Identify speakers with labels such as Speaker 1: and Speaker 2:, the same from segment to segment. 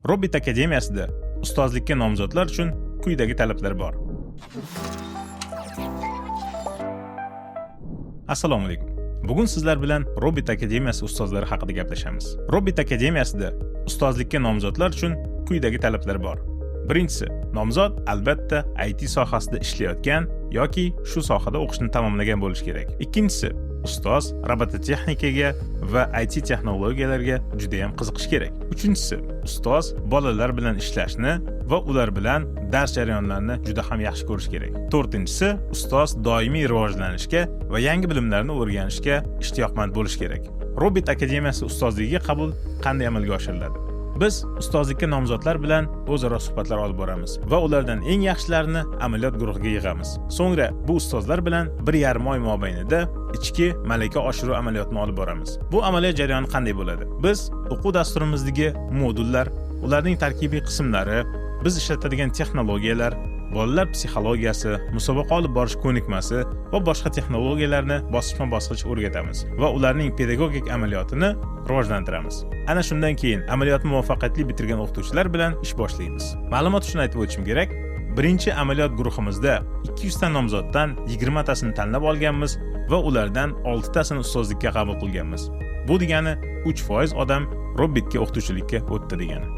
Speaker 1: Robit akademiyasida ustozlikka nomzodlar uchun quyidagi talablar bor. Assalomu alaykum. Bugun sizlar bilan Robit akademiyasi ustozlari haqida gaplashamiz. Robit akademiyasida ustozlikka nomzodlar uchun quyidagi talablar bor. Birinchisi, nomzod albatta IT sohasida ishlayotgan yoki shu sohada o'qishni tamomlagan bo'lishi kerak. Ikkinchisi, ustoz robototexnikaga va IT texnologiyalarga juda ham qiziqish kerak. Uchinchisi, ustoz bolalar bilan ishlashni va ular bilan dars jarayonlarini juda ham yaxshi ko'rish kerak. To'rtinchisi, ustoz doimiy rivojlanishga va yangi bilimlarni o'rganishga ishtiyoqmand bo'lishi kerak. Robit akademiyasi ustozligiga qabul qanday amalga oshiriladi? Biz ustozlikka nomzodlar bilan o'zaro suhbatlar olib boramiz va ulardan eng yaxshilarini amaliyot guruhiga yig'amiz. So'ngra bu ustozlar bilan 1,5 oy mobaynida ichki malaka oshiruv amaliyotini olib boramiz. Bu amaliyot jarayoni qanday bo'ladi? Biz o'quv dasturimizdagi modullar, ularning tarkibiy qismlari, biz ishlatadigan texnologiyalar, bolalar psixologiyasi, musobaqa olib borish ko'nikmasi va boshqa texnologiyalarni bosqichma-bosqich o'rgatamiz va ularning pedagogik amaliyotini rivojlantiramiz. Ana shundan keyin amaliyotni muvaffaqiyatli bitirgan o'qituvchilar bilan ish boshlaymiz. Ma'lumot uchun aytib o'tishim kerak, birinchi amaliyot guruhimizda 200 ta nomzoddan 20 tasini tanlab olganmiz va ulardan 6 tasini ustozlikka qabul qilganmiz. Bu degani 3% odam Robitga o'qituvchilikka o'tdi degani.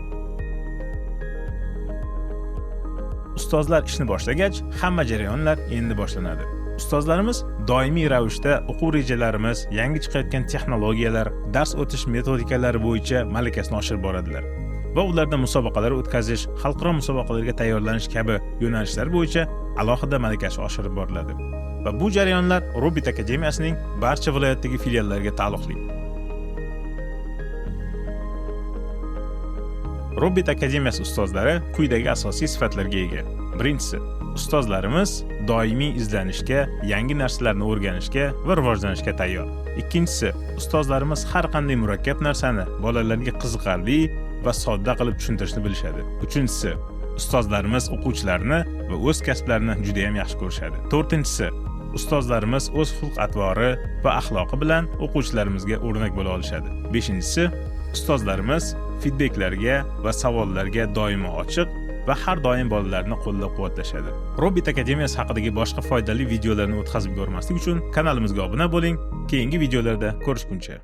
Speaker 1: Ustozlar ishni boshlagach, hamma jarayonlar endi boshlanadi. Ustozlarimiz doimiy ravishda o'quv rejalarimiz, yangi chiqayotgan texnologiyalar, dars o'tish metodikalari bo'yicha malakasini oshirib boradilar. Va ularda musobaqalar o'tkazish, xalqaro musobaqalarga tayyorlanish kabi yo'nalishlar bo'yicha alohida malakasi oshirib boriladi. Va bu jarayonlar Robit akademiyasining barcha viloyatdagi filiallariga taalluqli. Robit akademiyasi ustozlari quyidagi asosiy sifatlarga ega. Birinchisi, ustozlarimiz doimiy izlanishga, yangi narsalarni o'rganishga va rivojlanishga tayyor. Ikkinchisi, ustozlarimiz har qanday murakkab narsani bolalarga qiziqarli va sodda qilib tushuntirishni bilishadi. Uchinchisi, ustozlarimiz o'quvchilarni va o'z kasblarini juda ham yaxshi ko'rishadi. To'rtinchisi, ustozlarimiz o'z xulq-atvori va axloqi bilan o'quvchilarimizga o'rnak bo'la olishadi. Beshinchisi, ustozlarimiz feedbacklarga va savollarga doimo ochiq va har doim bolalarni qo'llab-quvvatlashadi. Robit akademiyasi haqidagi boshqa foydali videolarni o'tkazib ko'rmaslik uchun kanalimizga obuna bo'ling. Keyingi videolarda ko'rishguncha